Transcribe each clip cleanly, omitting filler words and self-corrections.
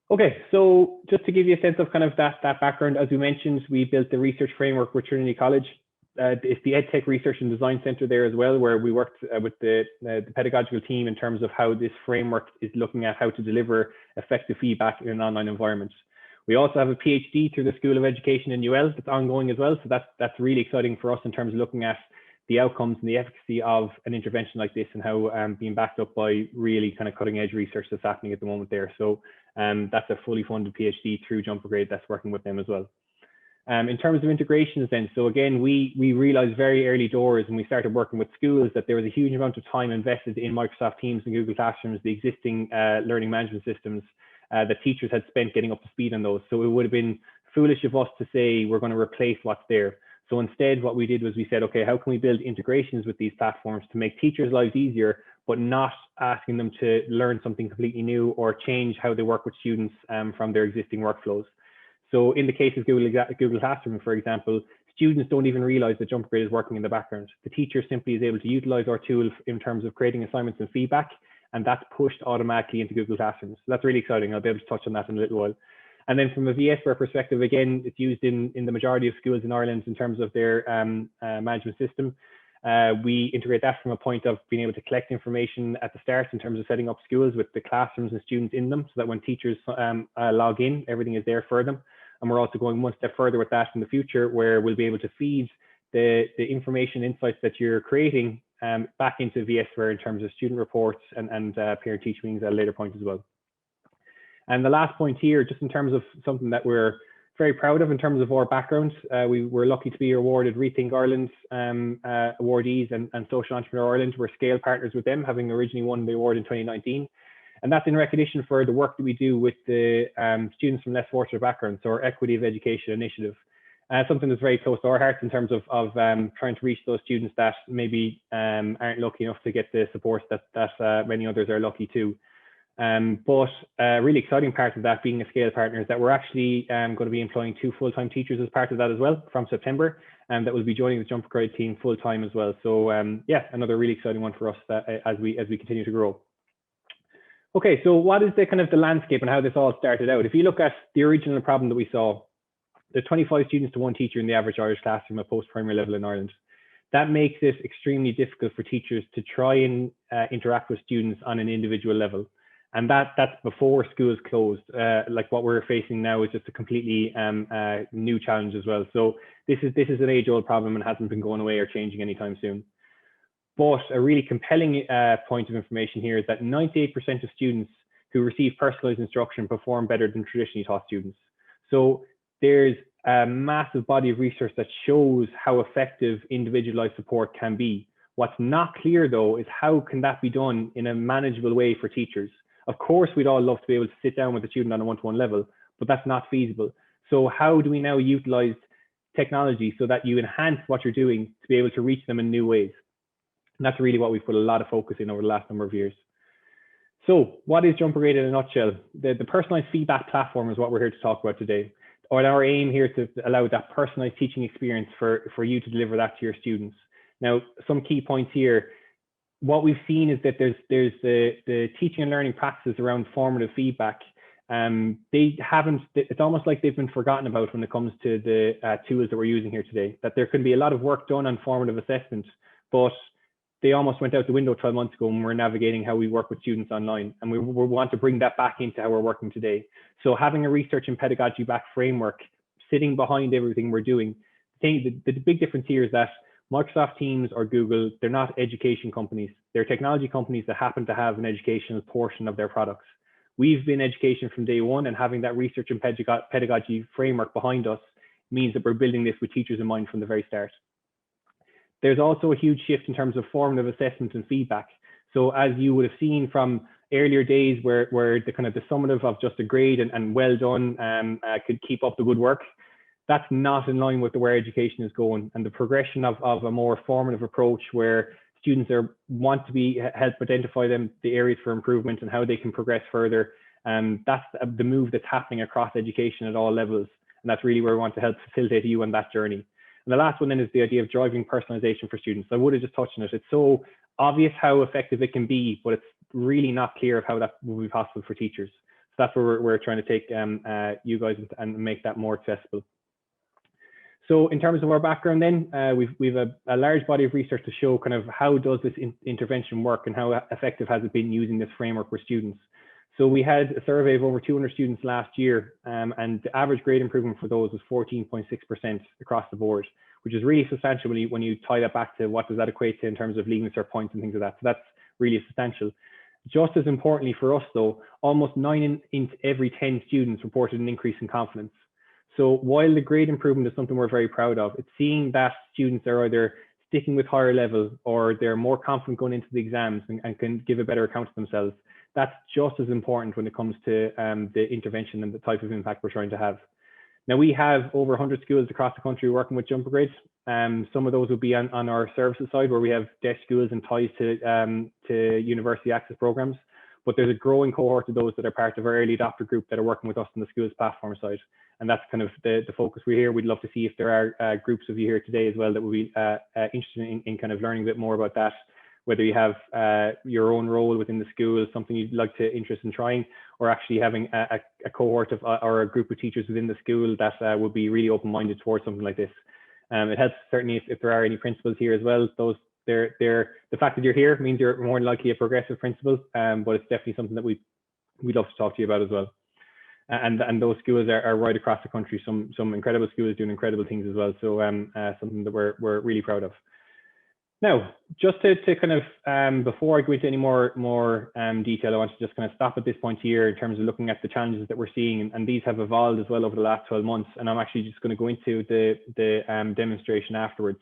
Okay, so just to give you a sense of kind of that background, as we mentioned, we built the research framework with Trinity College. It's the EdTech Research and Design Center there as well, where we worked with the pedagogical team in terms of how this framework is looking at how to deliver effective feedback in an online environment. We also have a PhD through the School of Education in UL that's ongoing as well. So that's really exciting for us in terms of looking at the outcomes and the efficacy of an intervention like this and how being backed up by really kind of cutting edge research that's happening at the moment there. So that's a fully funded PhD through jumpAgrade that's working with them as well. In terms of integrations then, so again, we realized very early doors when we started working with schools that there was a huge amount of time invested in Microsoft Teams and Google Classrooms, the existing learning management systems that teachers had spent getting up to speed on those. So it would have been foolish of us to say we're going to replace what's there. So instead, what we did was we said, okay, how can we build integrations with these platforms to make teachers' lives easier, but not asking them to learn something completely new or change how they work with students from their existing workflows. So in the case of Google Classroom, for example, students don't even realize that jumpAgrade is working in the background. The teacher simply is able to utilize our tool in terms of creating assignments and feedback, and that's pushed automatically into Google Classrooms. So that's really exciting. I'll be able to touch on that in a little while. And then from a VSware perspective, again, it's used in the majority of schools in Ireland in terms of their management system. We integrate that from a point of being able to collect information at the start in terms of setting up schools with the classrooms and students in them, so that when teachers log in, everything is there for them. And we're also going one step further with that in the future, where we'll be able to feed the information insights that you're creating back into VSware in terms of student reports and parent-teacher meetings at a later point as well. And the last point here, just in terms of something that we're very proud of in terms of our background, we were lucky to be awarded Rethink Ireland awardees and Social Entrepreneur Ireland. We're scale partners with them, having originally won the award in 2019. And that's in recognition for the work that we do with the students from less fortunate backgrounds, so our Equity of Education initiative. Something that's very close to our hearts in terms of trying to reach those students that maybe aren't lucky enough to get the support that many others are lucky to. But a really exciting part of that being a scale partner is that we're actually going to be employing 2 full-time teachers as part of that as well from September, and that will be joining the jumpAgrade team full-time as well. So yeah, another really exciting one for us as we continue to grow. Okay, so what is the kind of the landscape and how this all started out? If you look at the original problem that we saw, there's 25 students to 1 teacher in the average Irish classroom at post-primary level in Ireland. That makes it extremely difficult for teachers to try and interact with students on an individual level. And that's before schools closed. Like what we're facing now is just a completely new challenge as well. So this is an age-old problem and hasn't been going away or changing anytime soon. But a really compelling point of information here is that 98% of students who receive personalized instruction perform better than traditionally taught students. So there's a massive body of research that shows how effective individualized support can be. What's not clear though is how can that be done in a manageable way for teachers. Of course, we'd all love to be able to sit down with a student on a one-to-one level, but that's not feasible. So how do we now utilize technology so that you enhance what you're doing to be able to reach them in new ways? And that's really what we've put a lot of focus in over the last number of years. So what is jumpAgrade in a nutshell? The personalized feedback platform is what we're here to talk about today. Or our aim here to allow that personalized teaching experience for you to deliver that to your students. Now, some key points here. What we've seen is that there's the teaching and learning practices around formative feedback. It's almost like they've been forgotten about when it comes to the tools that we're using here today, that there can be a lot of work done on formative assessment, but they almost went out the window 12 months ago when we're navigating how we work with students online. And we want to bring that back into how we're working today. So having a research and pedagogy back framework sitting behind everything we're doing, the big difference here is that Microsoft Teams or Google, they're not education companies. They're technology companies that happen to have an educational portion of their products. We've been education from day one, and having that research and pedagogy framework behind us means that we're building this with teachers in mind from the very start. There's also a huge shift in terms of formative assessment and feedback. So as you would have seen from earlier days where the kind of the summative of just a grade and well done could keep up the good work, that's not in line with where education is going, and the progression of a more formative approach where students want to be helped identify the areas for improvement and how they can progress further. That's the move that's happening across education at all levels, and that's really where we want to help facilitate you on that journey. And the last one then is the idea of driving personalization for students. I would have just touched on it. It's so obvious how effective it can be, but it's really not clear of how that will be possible for teachers. that's where we're trying to take you guys and make that more accessible. So in terms of our background then, we've a large body of research to show kind of how does this intervention work and how effective has it been using this framework for students. So we had a survey of over 200 students last year, and the average grade improvement for those was 14.6% across the board, which is really substantial when you tie that back to what does that equate to in terms of leaving cert points and things like that. So that's really substantial. Just as importantly for us though, almost 9 in every 10 students reported an increase in confidence. So while the grade improvement is something we're very proud of, it's seeing that students are either sticking with higher level or they're more confident going into the exams and can give a better account of themselves. That's just as important when it comes to the intervention and the type of impact we're trying to have. Now we have over 100 schools across the country working with jumpAgrade. Some of those will be on our services side where we have deaf schools and ties to university access programs. But there's a growing cohort of those that are part of our early adopter group that are working with us on the schools platform side. And that's kind of the focus we're here. We'd love to see if there are groups of you here today as well that would be interested in kind of learning a bit more about that, whether you have your own role within the school, something you'd like to interest in trying, or actually having a cohort of or a group of teachers within the school that would be really open-minded towards something like this. It helps certainly if there are any principals here as well. The fact that you're here means you're more likely a progressive principal, but it's definitely something that we'd love to talk to you about as well. And those schools are right across the country. Some incredible schools doing incredible things as well. So something that we're really proud of. Now, just to kind of before I go into any more detail, I want to just kind of stop at this point here in terms of looking at the challenges that we're seeing, and these have evolved as well over the last 12 months. And I'm actually just going to go into the demonstration afterwards.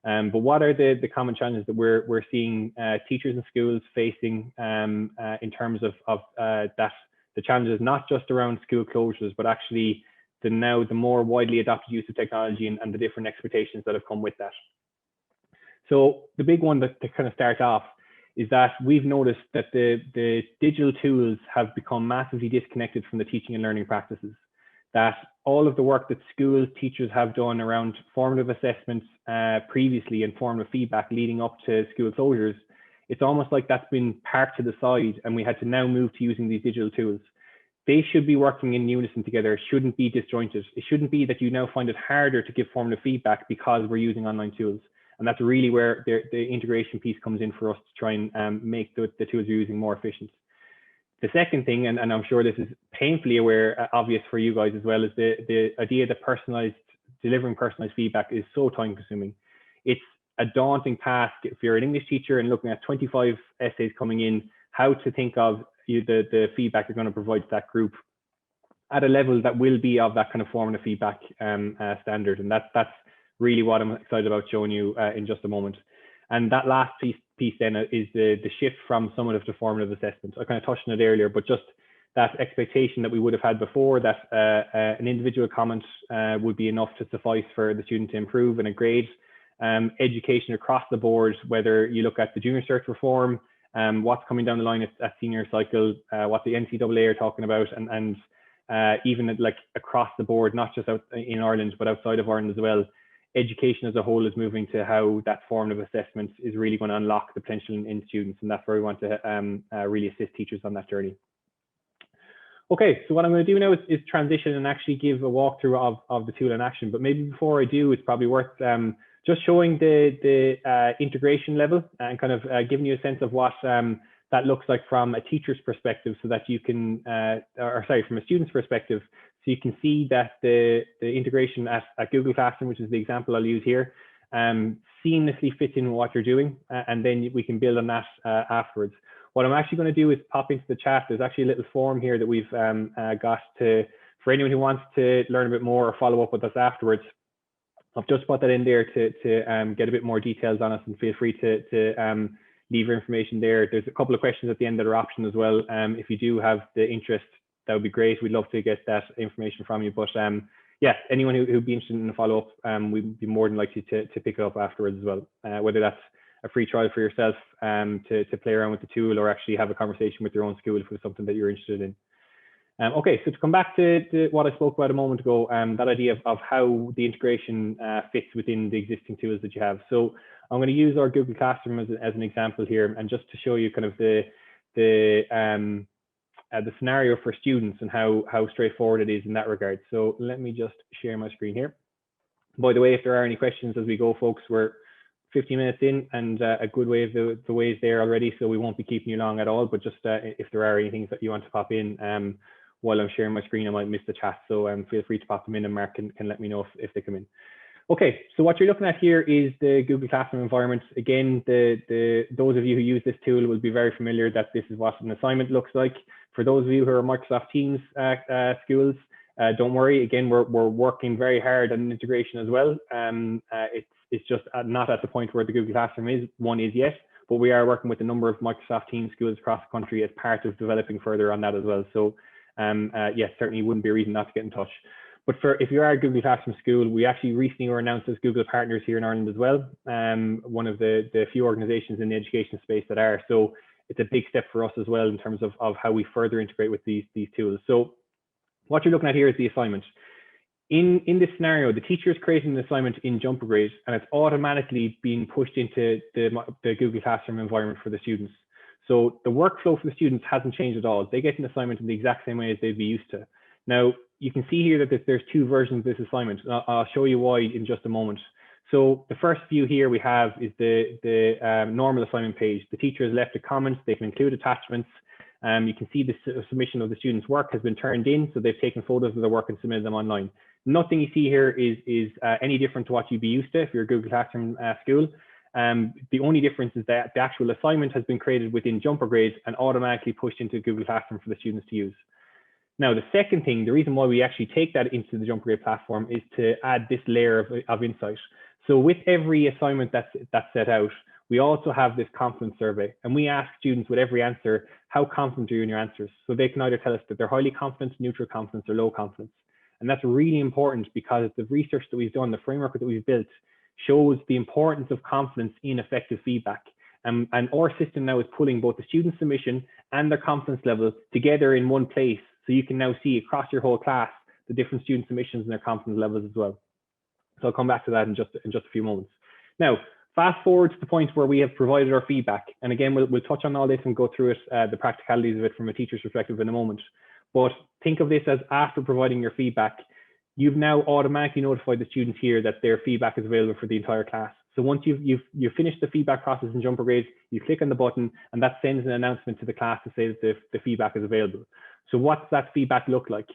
But what are the common challenges that we're seeing teachers and schools facing in terms of the challenges not just around school closures, but actually the more widely adopted use of technology and the different expectations that have come with that. So the big one to kind of start off is that we've noticed that the digital tools have become massively disconnected from the teaching and learning practices. That all of the work that schools, teachers have done around formative assessments previously and formative feedback leading up to school closures, it's almost like that's been parked to the side and we had to now move to using these digital tools. They should be working in unison together. It shouldn't be disjointed. It shouldn't be that you now find it harder to give formative feedback because we're using online tools. And that's really where the integration piece comes in for us to try and make the tools we're using more efficient. The second thing, and I'm sure this is painfully obvious for you guys as well, is the idea that delivering personalized feedback is so time consuming. It's a daunting task if you're an English teacher and looking at 25 essays coming in, how to think of the feedback you're going to provide to that group at a level that will be of that kind of formative feedback standard. And that's really what I'm excited about showing you in just a moment. And that last piece then is the shift from summative to formative assessment. I kind of touched on it earlier, but just that expectation that we would have had before that an individual comment would be enough to suffice for the student to improve in a grade. Education across the board, whether you look at the junior cert reform, what's coming down the line at senior cycle, what the NCAA are talking about, and even like across the board, not just out in Ireland, but outside of Ireland as well. Education as a whole is moving to how that formative assessment is really going to unlock the potential in students, and that's where we want to really assist teachers on that journey. Okay, so what I'm going to do now is transition and actually give a walkthrough of the tool in action. But maybe before I do, it's probably worth just showing the integration level and kind of giving you a sense of what that looks like from a teacher's perspective, so that you can, from a student's perspective, so you can see that the integration at Google Classroom, which is the example I'll use here, seamlessly fits in with what you're doing, and then we can build on that afterwards. What I'm actually going to do is pop into the chat. There's actually a little form here that we've got for anyone who wants to learn a bit more or follow up with us afterwards. I've just put that in there to get a bit more details on us, and feel free to leave your information there. There's a couple of questions at the end that are optional as well. If you do have the interest, that would be great. We'd love to get that information from you. But yeah, anyone who'd be interested in a follow-up, we'd be more than likely to pick it up afterwards as well. Whether that's a free trial for yourself to play around with the tool, or actually have a conversation with your own school if it's something that you're interested in. Okay, so to come back to what I spoke about a moment ago, that idea of how the integration fits within the existing tools that you have. So I'm going to use our Google Classroom as an example here, and just to show you kind of the scenario for students and how straightforward it is in that regard. So let me just share my screen here. By the way, if there are any questions as we go, folks, we're 15 minutes in, and a good way of the ways there already, so we won't be keeping you long at all. But just if there are any things that you want to pop in while I'm sharing my screen, I might miss the chat. So feel free to pop them in, and Mark can let me know if they come in. Okay, so what you're looking at here is the Google Classroom environment. Again, those of you who use this tool will be very familiar that this is what an assignment looks like. For those of you who are Microsoft Teams schools, don't worry. Again, we're working very hard on integration as well. It's just not at the point where the Google Classroom is yet, but we are working with a number of Microsoft Teams schools across the country as part of developing further on that as well. So yes, certainly wouldn't be a reason not to get in touch. But if you are a Google Classroom school, we actually recently were announced as Google partners here in Ireland as well. One of the few organizations in the education space that are. So it's a big step for us as well in terms of how we further integrate with these tools. So what you're looking at here is the assignment. In this scenario, the teacher is creating an assignment in jumpAgrade, and it's automatically being pushed into the Google Classroom environment for the students. So the workflow for the students hasn't changed at all. They get an assignment in the exact same way as they'd be used to. Now, you can see here that there's two versions of this assignment. I'll show you why in just a moment. So the first view here we have is the normal assignment page. The teacher has left a comment. They can include attachments. You can see the submission of the student's work has been turned in, so they've taken photos of their work and submitted them online. Nothing you see here is any different to what you'd be used to if you're a Google Classroom school. The only difference is that the actual assignment has been created within jumpAgrade and automatically pushed into Google Classroom for the students to use. Now, the second thing, the reason why we actually take that into the jumpAgrade platform is to add this layer of insight. So with every assignment that's set out, we also have this confidence survey, and we ask students with every answer, how confident are you in your answers? So they can either tell us that they're highly confident, neutral confidence, or low confidence. And that's really important because the research that we've done, the framework that we've built, shows the importance of confidence in effective feedback. And our system now is pulling both the student submission and their confidence level together in one place. So you can now see across your whole class the different student submissions and their confidence levels as well. So I'll come back to that in just a few moments. Now, fast forward to the point where we have provided our feedback. And again, we'll touch on all this and go through it, the practicalities of it from a teacher's perspective in a moment. But think of this as after providing your feedback, you've now automatically notified the students here that their feedback is available for the entire class. So once you've finished the feedback process in jumpAgrade, you click on the button and that sends an announcement to the class to say that the feedback is available. So what's that feedback look like?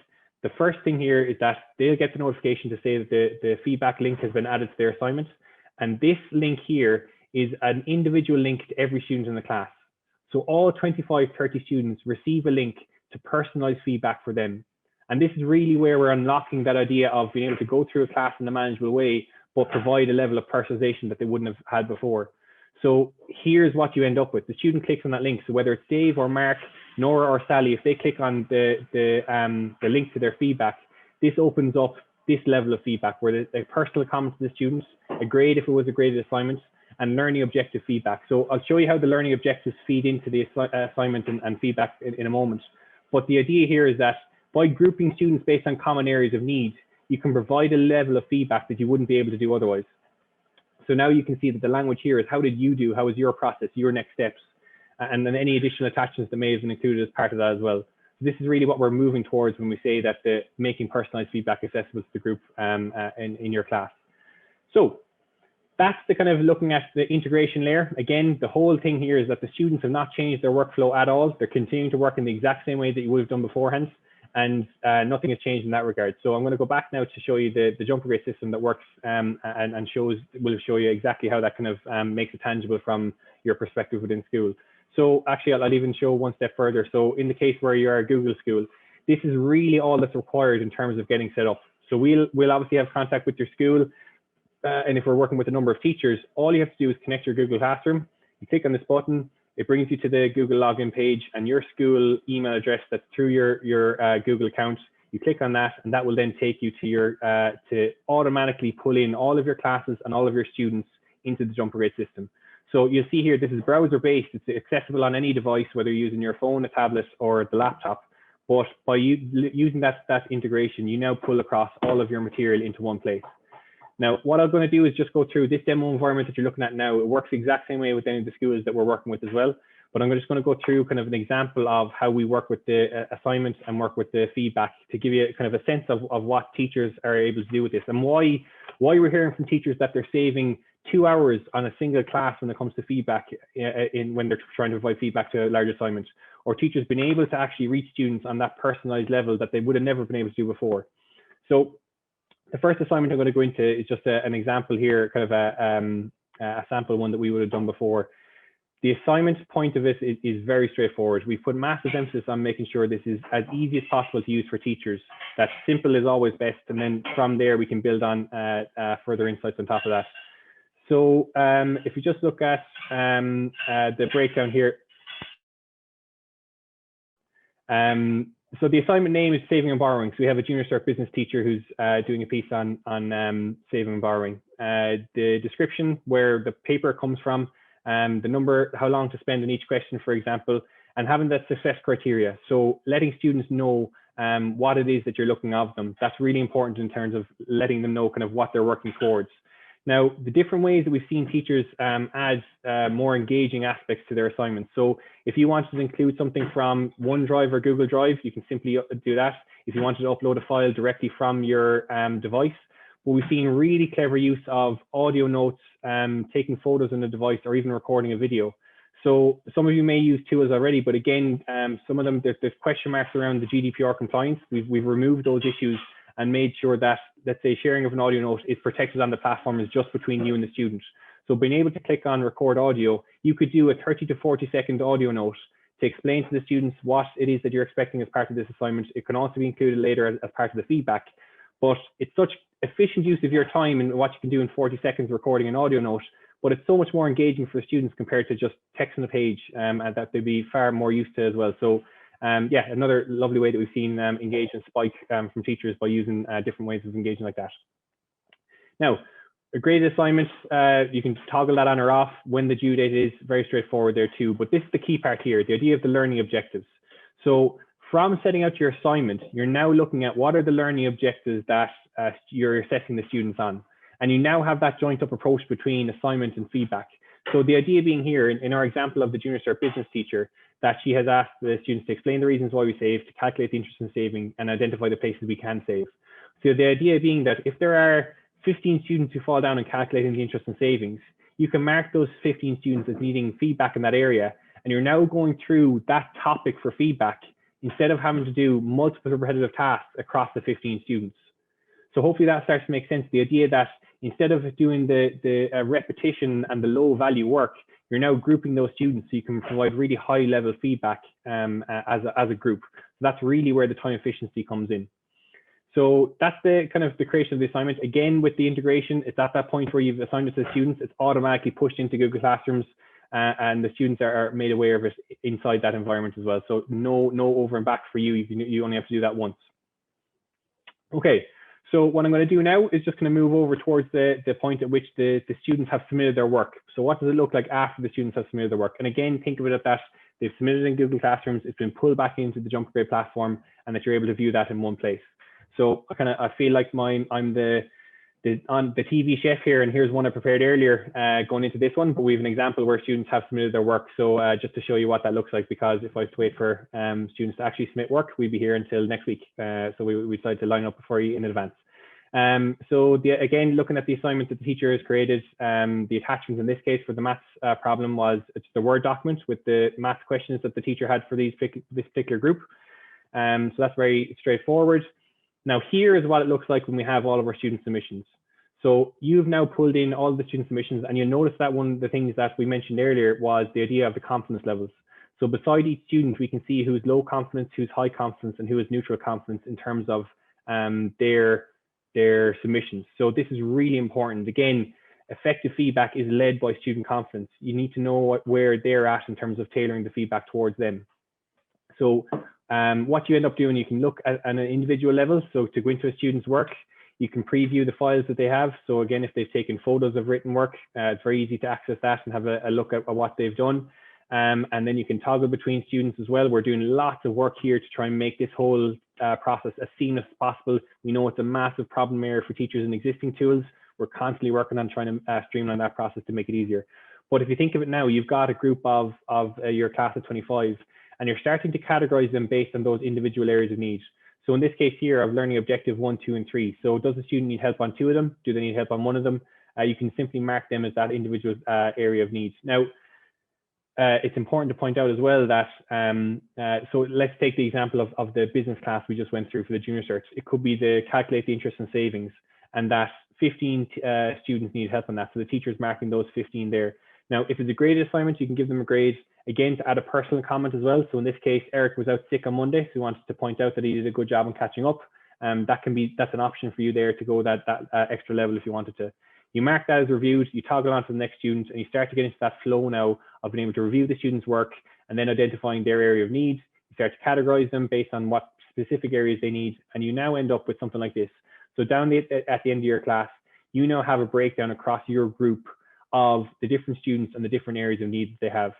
The first thing here is that they'll get the notification to say that the feedback link has been added to their assignment. And this link here is an individual link to every student in the class. So all 25, 30 students receive a link to personalize feedback for them. And this is really where we're unlocking that idea of being able to go through a class in a manageable way, but provide a level of personalization that they wouldn't have had before. So here's what you end up with. The student clicks on that link. So whether it's Dave or Mark, Nora or Sally, if they click on the link to their feedback, this opens up this level of feedback where there's a personal comment to the students, a grade if it was a graded assignment, and learning objective feedback. So I'll show you how the learning objectives feed into the assignment and feedback in a moment. But the idea here is that by grouping students based on common areas of need, you can provide a level of feedback that you wouldn't be able to do otherwise. So now you can see that the language here is how did you do? How was your process, your next steps? And then any additional attachments that may have been included as part of that as well. So this is really what we're moving towards when we say that making personalized feedback accessible to the group in your class. So that's the kind of looking at the integration layer. Again, the whole thing here is that the students have not changed their workflow at all. They're continuing to work in the exact same way that you would have done beforehand. And nothing has changed in that regard. So I'm going to go back now to show you the jumpAgrade system that works and will show you exactly how that kind of makes it tangible from your perspective within school. So actually, I'll even show one step further. So in the case where you are a Google school, this is really all that's required in terms of getting set up. So we'll obviously have contact with your school. And if we're working with a number of teachers, all you have to do is connect your Google Classroom. You click on this button. It brings you to the Google login page and your school email address that's through your Google account. You click on that, and that will then take you to your to automatically pull in all of your classes and all of your students into the jumpAgrade system. So you'll see here, this is browser-based. It's accessible on any device, whether you're using your phone, a tablet, or the laptop. But by using that integration, you now pull across all of your material into one place. Now, what I'm going to do is just go through this demo environment that you're looking at now. It works the exact same way with any of the schools that we're working with as well. but I'm just going to go through kind of an example of how we work with the assignments and work with the feedback to give you kind of a sense of what teachers are able to do with this, and why we're hearing from teachers that they're saving 2 hours on a single class when it comes to feedback when they're trying to provide feedback to a large assignment, or teachers being able to actually reach students on that personalized level that they would have never been able to do before. So the first assignment I'm going to go into is just an example here, kind of a sample one that we would have done before. The assignment point of it is very straightforward. We've put massive emphasis on making sure this is as easy as possible to use for teachers. That simple is always best, and then from there we can build on further insights on top of that. So if you just look at the breakdown here, so the assignment name is Saving and Borrowing. So we have a junior cert business teacher who's doing a piece on saving and borrowing. The description, where the paper comes from, the number, how long to spend on each question, for example, and having that success criteria. So letting students know what it is that you're looking of them. That's really important in terms of letting them know kind of what they're working towards. Now, the different ways that we've seen teachers add more engaging aspects to their assignments. So if you wanted to include something from OneDrive or Google Drive, you can simply do that. If you wanted to upload a file directly from your device, but we've seen really clever use of audio notes, taking photos on the device, or even recording a video. So some of you may use tools already, but again, some of them, there's question marks around the GDPR compliance. We've removed those issues and made sure that, let's say, sharing of an audio note is protected on the platform, is just between you and the student. So being able to click on record audio, you could do a 30 to 40 second audio note to explain to the students what it is that you're expecting as part of this assignment. It can also be included later as part of the feedback, but it's such efficient use of your time and what you can do in 40 seconds recording an audio note, but it's so much more engaging for students compared to just text on a page, and that they'd be far more used to as well. So yeah, another lovely way that we've seen engagement spike from teachers by using different ways of engaging like that. Now, a graded assignment, you can toggle that on or off when the due date is. Very straightforward there too, but this is the key part here, the idea of the learning objectives. So from setting out your assignment, you're now looking at what are the learning objectives that you're assessing the students on. And you now have that joint up approach between assignment and feedback. So the idea being here, in our example of the junior cert business teacher, that she has asked the students to explain the reasons why we save, to calculate the interest in saving, and identify the places we can save. So the idea being that if there are 15 students who fall down in calculating the interest in savings, you can mark those 15 students as needing feedback in that area. And you're now going through that topic for feedback instead of having to do multiple repetitive tasks across the 15 students. So hopefully that starts to make sense. The idea that instead of doing the repetition and the low value work, you're now grouping those students so you can provide really high level feedback as a group. So that's really where the time efficiency comes in. So that's the kind of the creation of the assignment. Again, with the integration, it's at that point where you've assigned it to the students, it's automatically pushed into Google Classrooms, and the students are made aware of it inside that environment as well. So no over and back for you. You only have to do that once. Okay. So what I'm going to do now is just going to move over towards the point at which the students have submitted their work. So what does it look like after the students have submitted their work? And again, think of it as that they've submitted in Google Classrooms, it's been pulled back into the jumpAgrade platform, and that you're able to view that in one place. So I feel like I'm the TV chef here, and here's one I prepared earlier going into this one, but we have an example where students have submitted their work. So just to show you what that looks like, because if I have to wait for students to actually submit work, we'd be here until next week. So we decided to line up for you in advance. So again, looking at the assignment that the teacher has created, the attachments in this case for the maths problem was it's the Word document with the maths questions that the teacher had for this particular group. So that's very straightforward. Now here is what it looks like when we have all of our student submissions. So you've now pulled in all the student submissions, and you'll notice that one of the things that we mentioned earlier was the idea of the confidence levels. So beside each student, we can see who's low confidence, who's high confidence, and who is neutral confidence in terms of their submissions. So this is really important. Again, effective feedback is led by student confidence. You need to know where they're at in terms of tailoring the feedback towards them. So what you end up doing, you can look at an individual level. So to go into a student's work, you can preview the files that they have. So again, if they've taken photos of written work, it's very easy to access that and have a look at what they've done. And then you can toggle between students as well. We're doing lots of work here to try and make this whole process as seamless as possible. We know it's a massive problem area for teachers in existing tools. We're constantly working on trying to streamline that process to make it easier. But if you think of it now, you've got a group of your class of 25, and you're starting to categorize them based on those individual areas of need. So in this case here, of learning objective 1, 2, and 3. So does the student need help on 2 of them? Do they need help on 1 of them? You can simply mark them as that individual area of need. Now, it's important to point out as well that, so let's take the example of the business class we just went through for the junior cert. It could be the calculate the interest and savings, and that 15 students need help on that. So the teacher's marking those 15 there. Now, if it's a graded assignment, you can give them a grade, again, to add a personal comment as well. So in this case, Eric was out sick on Monday, so he wanted to point out that he did a good job in catching up. That's an option for you there to go that extra level if you wanted to. You mark that as reviewed, you toggle on to the next student, and you start to get into that flow now of being able to review the student's work and then identifying their area of need. You start to categorize them based on what specific areas they need, and you now end up with something like this. So down at the end of your class, you now have a breakdown across your group of the different students and the different areas of need that they have.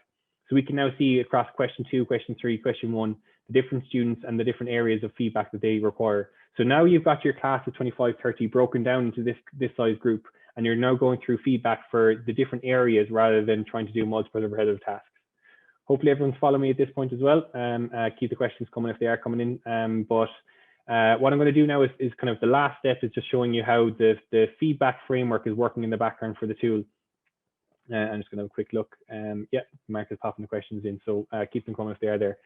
So we can now see across question 2, question 3, question 1, the different students and the different areas of feedback that they require. So now you've got your class of 25, 30 broken down into this size group, and you're now going through feedback for the different areas rather than trying to do multiple repetitive tasks. Hopefully everyone's following me at this point as well. Keep the questions coming if they are coming in. But what I'm going to do now is kind of the last step is just showing you how the feedback framework is working in the background for the tool. I'm just going to have a quick look. Yeah, Mark is popping the questions in, so keep them coming if they are there.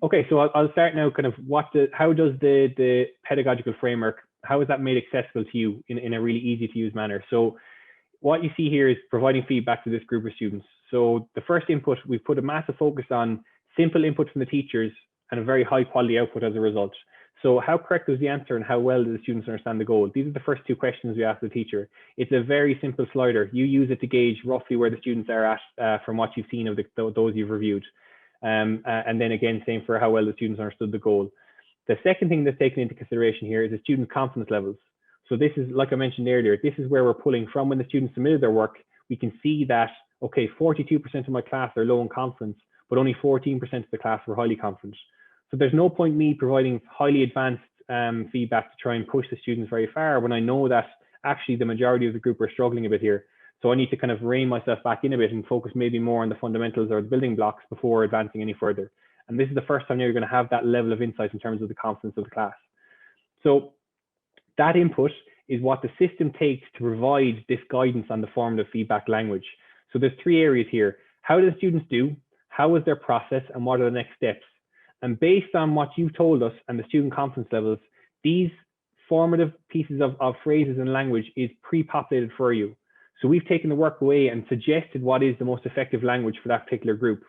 Okay, so I'll start now. Kind of how does the pedagogical framework, how is that made accessible to you in a really easy to use manner? So what you see here is providing feedback to this group of students. So the first input, we've put a massive focus on simple input from the teachers and a very high quality output as a result. So how correct was the answer and how well do the students understand the goal? These are the first 2 questions we ask the teacher. It's a very simple slider. You use it to gauge roughly where the students are at from what you've seen of those you've reviewed. And then again, same for how well the students understood the goal. The second thing that's taken into consideration here is the student confidence levels. So this is, like I mentioned earlier, this is where we're pulling from when the students submitted their work. We can see that, okay, 42% of my class are low in confidence, but only 14% of the class were highly confident. So there's no point me providing highly advanced feedback to try and push the students very far when I know that actually the majority of the group are struggling a bit here. So I need to kind of rein myself back in a bit and focus maybe more on the fundamentals or the building blocks before advancing any further. And this is the first time you're going to have that level of insight in terms of the confidence of the class. So that input is what the system takes to provide this guidance on the formative feedback language. So there's 3 areas here. How do the students do? How is their process? And what are the next steps? And based on what you've told us and the student confidence levels, these formative pieces of phrases and language is pre-populated for you. So we've taken the work away and suggested what is the most effective language for that particular group.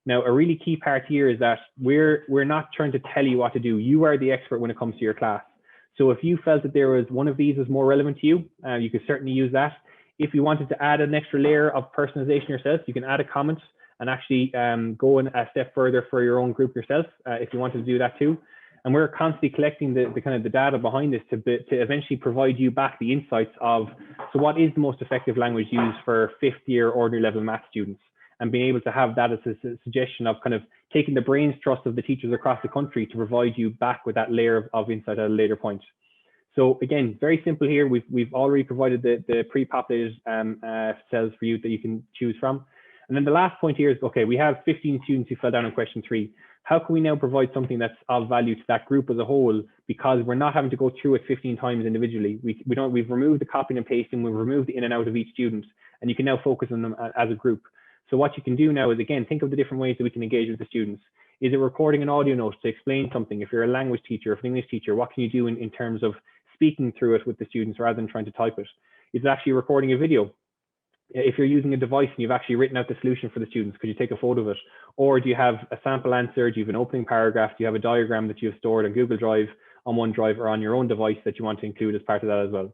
Now, a really key part here is that we're not trying to tell you what to do. You are the expert when it comes to your class. So if you felt that there was one of these was more relevant to you, you could certainly use that. If you wanted to add an extra layer of personalization yourself, you can add a comment and actually go a step further for your own group yourself if you wanted to do that too. And we're constantly collecting the kind of the data behind this to eventually provide you back the insights of, so what is the most effective language used for 5th year ordinary level math students? And being able to have that as a suggestion of kind of taking the brains trust of the teachers across the country to provide you back with that layer of insight at a later point. So again, very simple here. We've already provided the pre-populated cells for you that you can choose from. And then the last point here is, okay, we have 15 students who fell down on question 3. How can we now provide something that's of value to that group as a whole, because we're not having to go through it 15 times individually. We've removed the copying and pasting, we've removed the in and out of each student, and you can now focus on them as a group. So what you can do now is, again, think of the different ways that we can engage with the students. Is it recording an audio note to explain something? If you're a language teacher, if an English teacher, what can you do in terms of speaking through it with the students rather than trying to type it? Is it actually recording a video? If you're using a device and you've actually written out the solution for the students, could you take a photo of it? Or do you have a sample answer? Do you have an opening paragraph? Do you have a diagram that you have stored on Google Drive, on OneDrive, or on your own device that you want to include as part of that as well?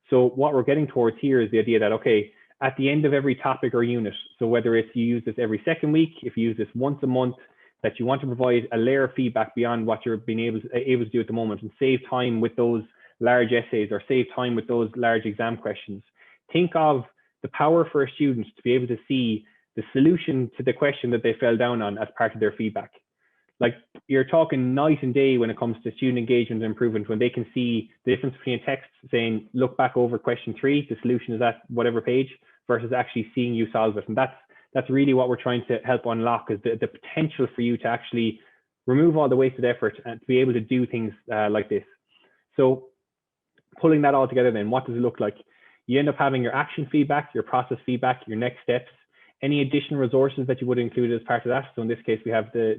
So what we're getting towards here is the idea that, okay, at the end of every topic or unit, so whether it's you use this every second week, if you use this once a month, that you want to provide a layer of feedback beyond what you're being able to do at the moment and save time with those large essays or save time with those large exam questions. Think of the power for a student to be able to see the solution to the question that they fell down on as part of their feedback. Like, you're talking night and day when it comes to student engagement and improvement, when they can see the difference between a text saying, look back over question 3, the solution is at whatever page, versus actually seeing you solve it. And that's really what we're trying to help unlock, is the potential for you to actually remove all the wasted effort and to be able to do things like this. So pulling that all together then, what does it look like? You end up having your action feedback, your process feedback, your next steps, any additional resources that you would include as part of that. So in this case, we have the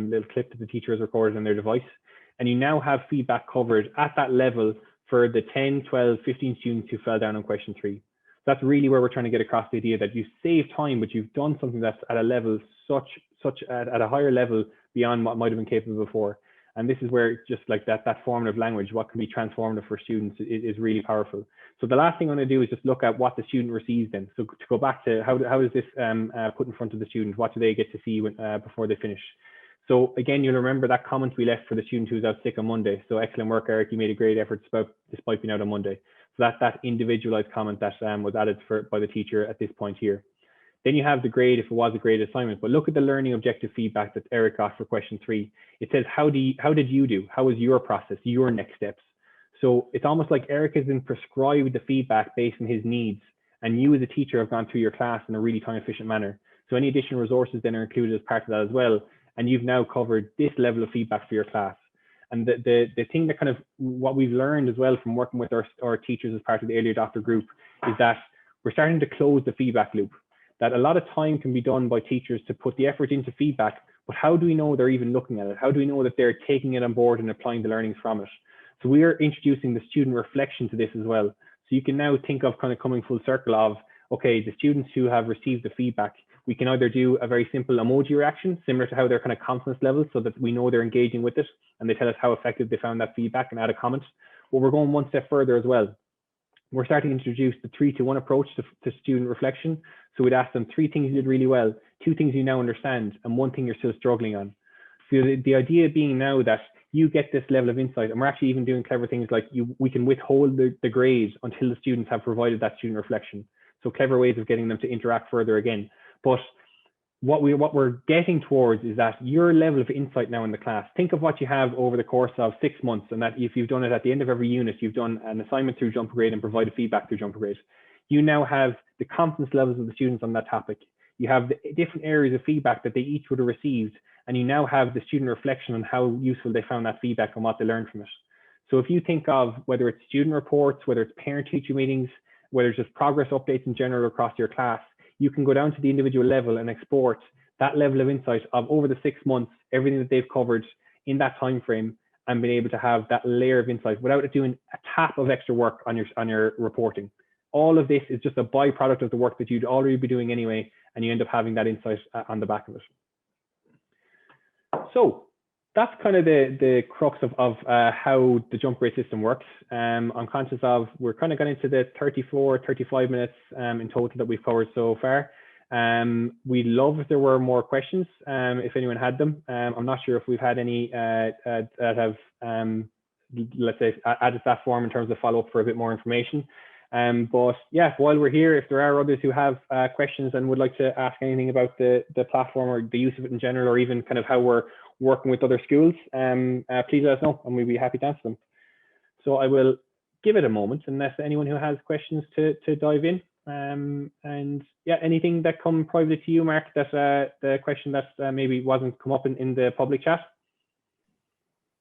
little clip that the teacher has recorded on their device. And you now have feedback covered at that level for the 10, 12, 15 students who fell down on question 3. So that's really where we're trying to get across the idea that you save time, but you've done something that's at a level at a higher level beyond what might have been capable before. And this is where just like that formative language, what can be transformative for students is really powerful. So the last thing I'm going to do is just look at what the student receives then. So to go back to how is this put in front of the student? What do they get to see before they finish? So again, you'll remember that comment we left for the student who was out sick on Monday. So excellent work, Eric. You made a great effort despite being out on Monday. So that's that individualized comment that was added by the teacher at this point here. Then you have the grade if it was a graded assignment. But look at the learning objective feedback that Eric got for question 3. It says, how did you do? How was your process, your next steps? So it's almost like Eric has been prescribed the feedback based on his needs, and you as a teacher have gone through your class in a really time efficient manner. So any additional resources then are included as part of that as well. And you've now covered this level of feedback for your class. And the thing that kind of what we've learned as well from working with our teachers as part of the early adopter group is that we're starting to close the feedback loop. That a lot of time can be done by teachers to put the effort into feedback, but how do we know they're even looking at it? How do we know that they're taking it on board and applying the learnings from it? So we are introducing the student reflection to this as well. So you can now think of kind of coming full circle of, okay, the students who have received the feedback, we can either do a very simple emoji reaction, similar to how their kind of confidence levels, so that we know they're engaging with it and they tell us how effective they found that feedback and add a comment. But we're going one step further as well. We're starting to introduce the 3-to-1 approach to student reflection. So we'd ask them 3 things you did really well, 2 things you now understand, and 1 thing you're still struggling on. So the idea being now that you get this level of insight, and we're actually even doing clever things like we can withhold the grades until the students have provided that student reflection. So clever ways of getting them to interact further again. But what we're getting towards is that your level of insight now in the class, think of what you have over the course of 6 months, and that if you've done it at the end of every unit, you've done an assignment through jumpAgrade and provided feedback through jumpAgrade. You now have the confidence levels of the students on that topic. You have the different areas of feedback that they each would have received, and you now have the student reflection on how useful they found that feedback and what they learned from it. So if you think of whether it's student reports, whether it's parent-teacher meetings, whether it's just progress updates in general across your class, you can go down to the individual level and export that level of insight of over the 6 months, everything that they've covered in that time frame, and being able to have that layer of insight without it doing a tap of extra work on your reporting. All of this is just a byproduct of the work that you'd already be doing anyway, and you end up having that insight on the back of it. So that's kind of the crux of how the jumpAgrade system works. I'm conscious of we're kind of got into the 35 minutes in total that we've covered so far. We'd love if there were more questions, if anyone had them. I'm not sure if we've had any that have, let's say, added that form in terms of follow-up for a bit more information. But yeah, while we're here, if there are others who have questions and would like to ask anything about the platform or the use of it in general, or even kind of how we're working with other schools, please let us know and we'll be happy to answer them. So I will give it a moment unless anyone who has questions to dive in. And yeah, anything that come privately to you, Mark, that the question that maybe wasn't come up in the public chat?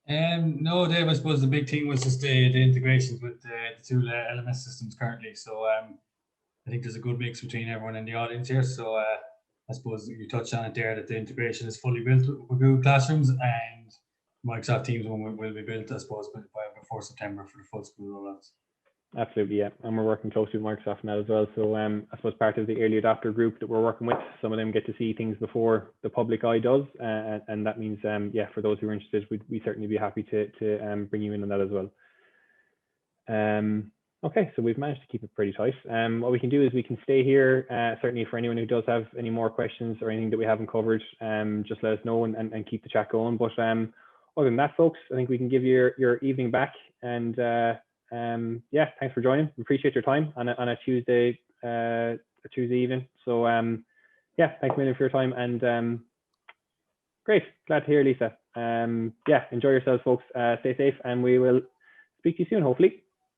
No, Dave, I suppose the big thing was just the integrations with the 2 LMS systems currently. So I think there's a good mix between everyone in the audience here. So I suppose you touched on it there, that the integration is fully built with Google Classrooms, and Microsoft Teams one will be built, I suppose, before September for the full school rollouts. Absolutely, yeah. And we're working closely with Microsoft now as well. So I suppose part of the early adopter group that we're working with, some of them get to see things before the public eye does. And that means, yeah, for those who are interested, we'd certainly be happy to bring you in on that as well. Okay, so we've managed to keep it pretty tight. What we can do is we can stay here, certainly for anyone who does have any more questions or anything that we haven't covered, just let us know and keep the chat going. But other than that, folks, I think we can give you your evening back. And yeah, thanks for joining. We appreciate your time on a Tuesday evening. So yeah, thanks a million for your time. And great, glad to hear, Lisa. Yeah, enjoy yourselves, folks. Stay safe, and we will speak to you soon, hopefully.